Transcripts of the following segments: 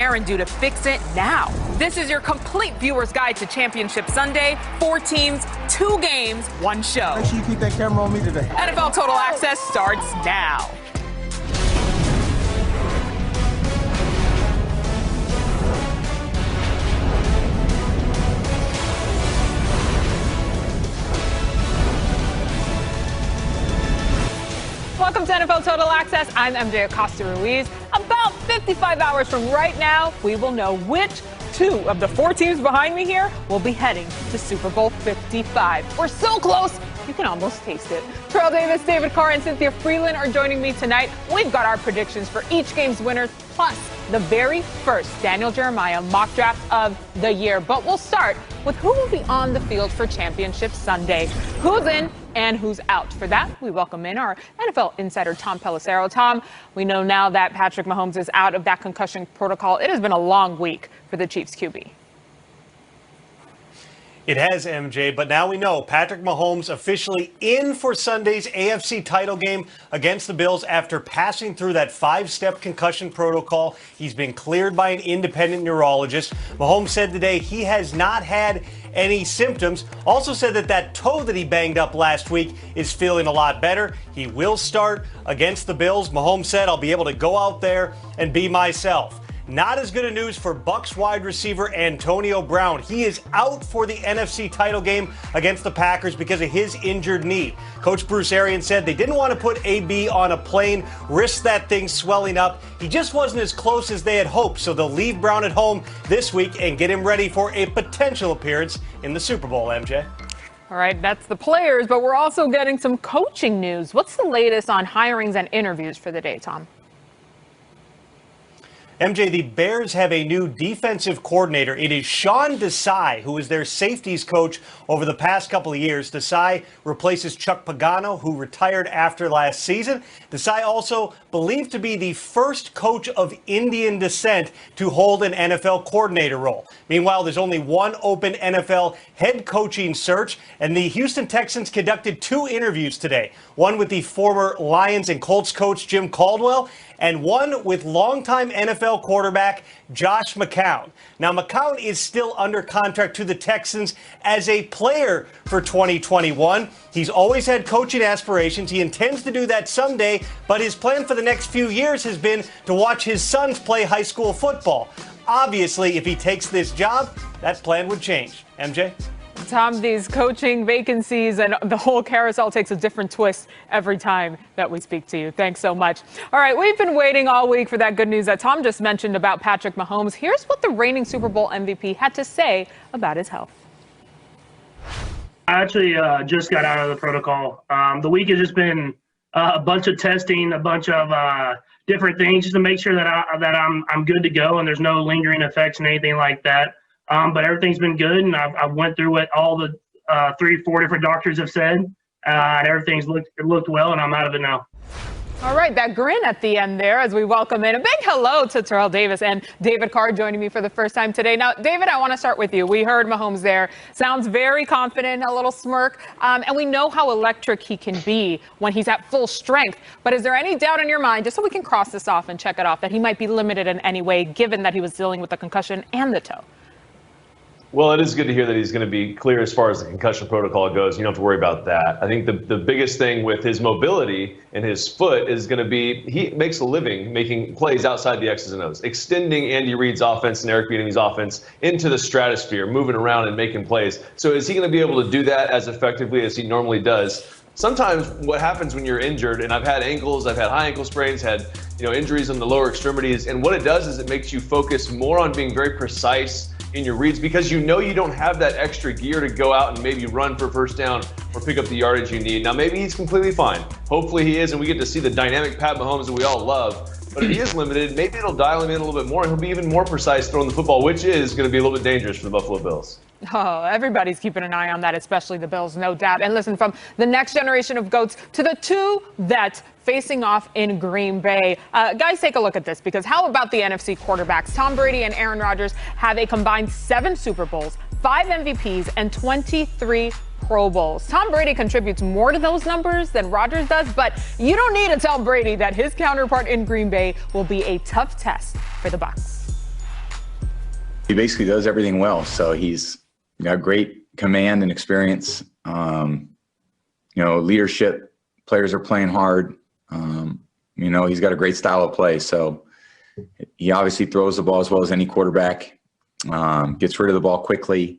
Aaron do to fix it now? This is your complete viewer's guide to Championship Sunday. 4 teams, 2 games, 1 show. Make sure you keep that camera on me today. NFL Total Access starts now. Welcome to NFL Total Access. I'm MJ Acosta-Ruiz. About 55 hours from right now, we will know which 2 of the 4 teams behind me here will be heading to Super Bowl 55. We're so close, you can almost taste it. Terrell Davis, David Carr, and Cynthia Freeland are joining me tonight. We've got our predictions for each game's winners, plus the very first Daniel Jeremiah mock draft of the year. But we'll start with who will be on the field for Championship Sunday. Who's in and who's out? For that, we welcome in our NFL insider, Tom Pelissero. Tom, we know now that Patrick Mahomes is out of that concussion protocol. It has been a long week for the Chiefs QB. It has, MJ, but now we know Patrick Mahomes officially in for Sunday's AFC title game against the Bills after passing through that 5-step concussion protocol. He's been cleared by an independent neurologist. Mahomes said today he has not had any symptoms. Also said that toe that he banged up last week is feeling a lot better. He will start against the Bills. Mahomes said, I'll be able to go out there and be myself. Not as good a news for Bucs wide receiver Antonio Brown. He is out for the NFC title game against the Packers because of his injured knee. Coach Bruce Arians said they didn't want to put AB on a plane, risk that thing swelling up. He just wasn't as close as they had hoped, so they'll leave Brown at home this week and get him ready for a potential appearance in the Super Bowl, MJ. All right, that's the players, but we're also getting some coaching news. What's the latest on hirings and interviews for the day, Tom? MJ, the Bears have a new defensive coordinator. It is Sean Desai, who is their safeties coach over the past couple of years. Desai replaces Chuck Pagano, who retired after last season. Desai also believed to be the first coach of Indian descent to hold an NFL coordinator role. Meanwhile, there's only one open NFL head coaching search, and the Houston Texans conducted 2 interviews today. One with the former Lions and Colts coach Jim Caldwell, and one with longtime NFL quarterback Josh McCown. Now, McCown is still under contract to the Texans as a player for 2021. He's always had coaching aspirations. He intends to do that someday, but his plan for the next few years has been to watch his sons play high school football. Obviously, if he takes this job, that plan would change. MJ? Tom, these coaching vacancies and the whole carousel takes a different twist every time that we speak to you. Thanks so much. All right, we've been waiting all week for that good news that Tom just mentioned about Patrick Mahomes. Here's what the reigning Super Bowl MVP had to say about his health. I actually just got out of the protocol. The week has just been a bunch of testing, a bunch of different things just to make sure that I'm good to go and there's no lingering effects and anything like that. But everything's been good, and I've went through what all the 3-4 different doctors have said, and everything's looked well, and I'm out of it now. All right, that grin at the end there as we welcome in a big hello to Terrell Davis and David Carr joining me for the first time today. Now, David, I want to start with you. We heard Mahomes there. Sounds very confident, a little smirk, and we know how electric he can be when he's at full strength. But is there any doubt in your mind, just so we can cross this off and check it off, that he might be limited in any way given that he was dealing with the concussion and the toe? Well, it is good to hear that he's going to be clear as far as the concussion protocol goes. You don't have to worry about that. I think the biggest thing with his mobility and his foot is going to be he makes a living making plays outside the X's and O's, extending Andy Reid's offense and Eric Bieniemy's offense into the stratosphere, moving around and making plays. So is he going to be able to do that as effectively as he normally does? Sometimes what happens when you're injured, and I've had ankles, I've had high ankle sprains, had injuries on the lower extremities, and what it does is it makes you focus more on being very precise in your reads because you don't have that extra gear to go out and maybe run for first down or pick up the yardage you need. Now, maybe he's completely fine. Hopefully he is, and we get to see the dynamic Pat Mahomes that we all love. But if he is limited, maybe it'll dial him in a little bit more, and he'll be even more precise throwing the football, which is going to be a little bit dangerous for the Buffalo Bills. Oh, everybody's keeping an eye on that, especially the Bills, no doubt. And listen, from the next generation of GOATs to the 2 vets facing off in Green Bay. Guys, take a look at this, because how about the NFC quarterbacks? Tom Brady and Aaron Rodgers have a combined 7 Super Bowls, 5 MVPs, and 23 Pro Bowls. Tom Brady contributes more to those numbers than Rodgers does, but you don't need to tell Brady that his counterpart in Green Bay will be a tough test for the Bucs. He basically does everything well. So he's got great command and experience. Leadership. Players are playing hard. He's got a great style of play. So he obviously throws the ball as well as any quarterback. Gets rid of the ball quickly.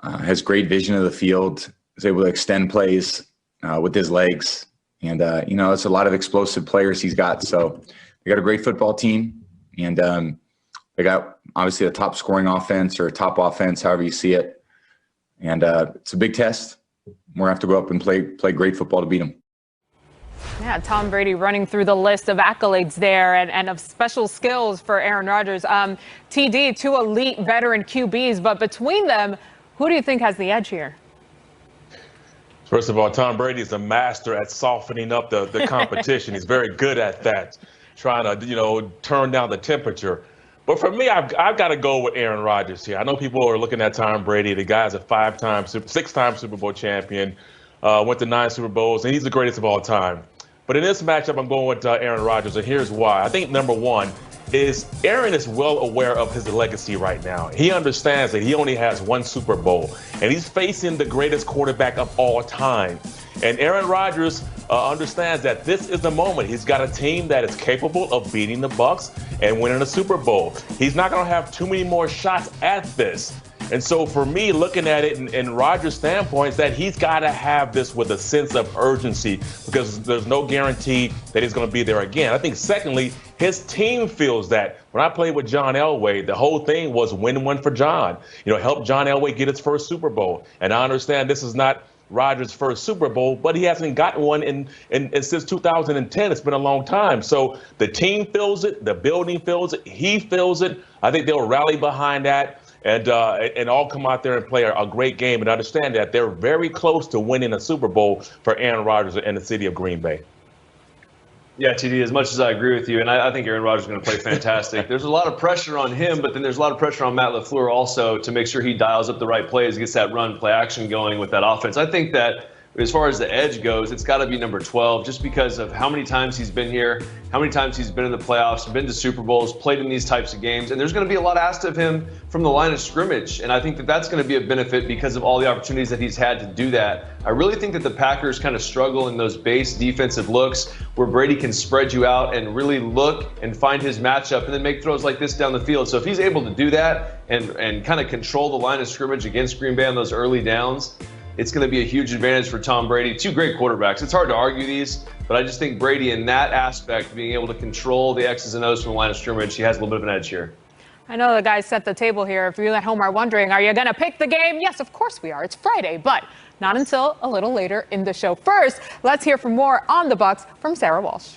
Has great vision of the field. Is able to extend plays with his legs. And, it's a lot of explosive players he's got. So they got a great football team. And they got obviously a top scoring offense or a top offense, however you see it. And it's a big test. We're going to have to go up and play great football to beat them. Yeah, Tom Brady running through the list of accolades there and of special skills for Aaron Rodgers. TD, two elite veteran QBs, but between them, who do you think has the edge here? First of all, Tom Brady is a master at softening up the competition. He's very good at that, trying to, turn down the temperature. But for me, I've got to go with Aaron Rodgers here. I know people are looking at Tom Brady. The guy's a six-time Super Bowl champion, went to 9 Super Bowls, and he's the greatest of all time. But in this matchup, I'm going with Aaron Rodgers, and here's why. I think number one is Aaron is well aware of his legacy right now. He understands that he only has 1 Super Bowl, and he's facing the greatest quarterback of all time. And Aaron Rodgers understands that this is the moment. He's got a team that is capable of beating the Bucs and winning a Super Bowl. He's not going to have too many more shots at this. And so for me, looking at it in Rodgers' standpoint, is that he's got to have this with a sense of urgency because there's no guarantee that he's going to be there again. I think, secondly, his team feels that. When I played with John Elway, the whole thing was win one for John. Help John Elway get his first Super Bowl. And I understand this is not Rodgers' first Super Bowl, but he hasn't gotten one in since 2010. It's been a long time. So the team feels it, the building feels it, he feels it. I think they'll rally behind that and all come out there and play a great game and understand that they're very close to winning a Super Bowl for Aaron Rodgers in the city of Green Bay. Yeah, TD, as much as I agree with you, and I think Aaron Rodgers is going to play fantastic. There's a lot of pressure on him, but then there's a lot of pressure on Matt LaFleur also to make sure he dials up the right plays, gets that run play action going with that offense. I think that as far as the edge goes, it's got to be number 12 just because of how many times he's been here, how many times he's been in the playoffs, been to Super Bowls, played in these types of games. And there's going to be a lot asked of him from the line of scrimmage. And I think that that's going to be a benefit because of all the opportunities that he's had to do that. I really think that the Packers kind of struggle in those base defensive looks where Brady can spread you out and really look and find his matchup and then make throws like this down the field. So if he's able to do that and kind of control the line of scrimmage against Green Bay on those early downs, it's going to be a huge advantage for Tom Brady. Two great quarterbacks. It's hard to argue these, but I just think Brady in that aspect, being able to control the X's and O's from the line of scrimmage, he has a little bit of an edge here. I know the guys set the table here. If you at home are wondering, are you going to pick the game? Yes, of course we are. It's Friday, but not until a little later in the show. First, let's hear from more on the Bucs from Sarah Walsh.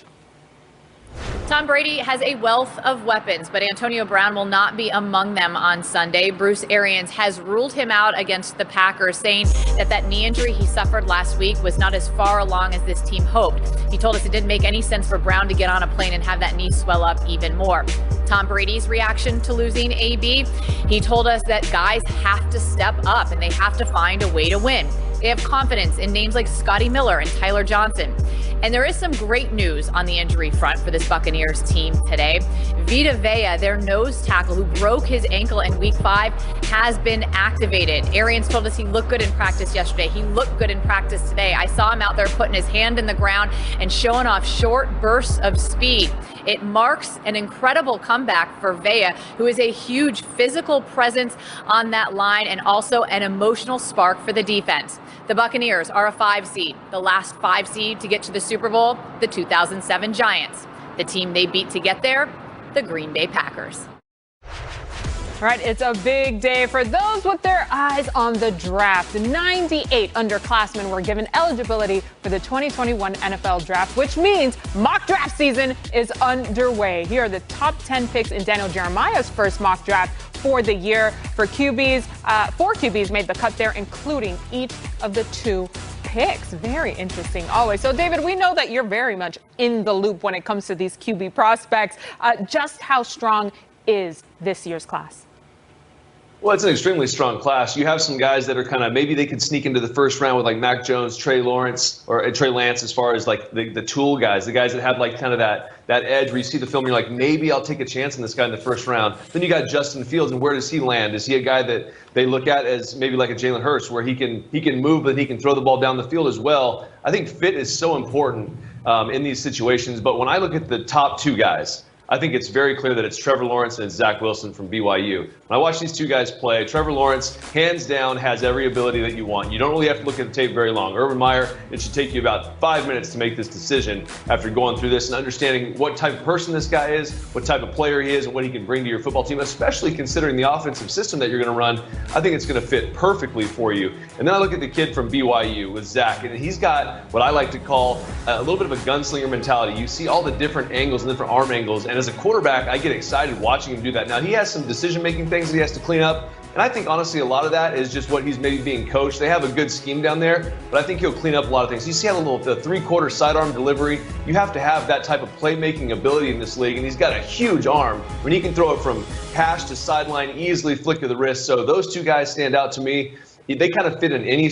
Tom Brady has a wealth of weapons, but Antonio Brown will not be among them on Sunday. Bruce Arians has ruled him out against the Packers, saying that knee injury he suffered last week was not as far along as this team hoped. He told us it didn't make any sense for Brown to get on a plane and have that knee swell up even more. Tom Brady's reaction to losing AB, he told us that guys have to step up and they have to find a way to win. They have confidence in names like Scotty Miller and Tyler Johnson. And there is some great news on the injury front for this Buccaneers team today. Vita Vea, their nose tackle who broke his ankle in Week 5, has been activated. Arians told us he looked good in practice yesterday. He looked good in practice today. I saw him out there putting his hand in the ground and showing off short bursts of speed. It marks an incredible comeback for Vea, who is a huge physical presence on that line and also an emotional spark for the defense. The Buccaneers are a 5 seed, the last 5 seed to get to the Super Bowl, the 2007 Giants. The team they beat to get there, the Green Bay Packers. All right, it's a big day for those with their eyes on the draft. 98 underclassmen were given eligibility for the 2021 NFL Draft, which means mock draft season is underway. Here are the top 10 picks in Daniel Jeremiah's first mock draft for the year. For QBs, 4 QBs made the cut there, including each of the 2 picks. Very interesting always. So, David, we know that you're very much in the loop when it comes to these QB prospects. Just how strong is this year's class? Well, it's an extremely strong class. You have some guys that are kind of, maybe they could sneak into the first round with like Mac Jones, Trey Lance, as far as like the tool guys, the guys that have like kind of that edge where you see the film and you're like, maybe I'll take a chance on this guy in the first round. Then you got Justin Fields, and where does he land? Is he a guy that they look at as maybe like a Jalen Hurts, where he can move, but he can throw the ball down the field as well? I think fit is so important in these situations. But when I look at the top two guys, I think it's very clear that it's Trevor Lawrence and it's Zach Wilson from BYU. When I watch these two guys play, Trevor Lawrence, hands down, has every ability that you want. You don't really have to look at the tape very long. Urban Meyer, it should take you about 5 minutes to make this decision after going through this and understanding what type of person this guy is, what type of player he is, and what he can bring to your football team, especially considering the offensive system that you're going to run. I think it's going to fit perfectly for you. And then I look at the kid from BYU with Zach, and he's got what I like to call a little bit of a gunslinger mentality. You see all the different angles and different arm angles, and as a quarterback, I get excited watching him do that. Now, he has some decision-making things that he has to clean up, and I think, honestly, a lot of that is just what he's maybe being coached. They have a good scheme down there, but I think he'll clean up a lot of things. You see how the three-quarter sidearm delivery, you have to have that type of playmaking ability in this league, and he's got a huge arm when he can throw it from hash to sideline, easily flick of the wrist. So those two guys stand out to me. They kind of fit in any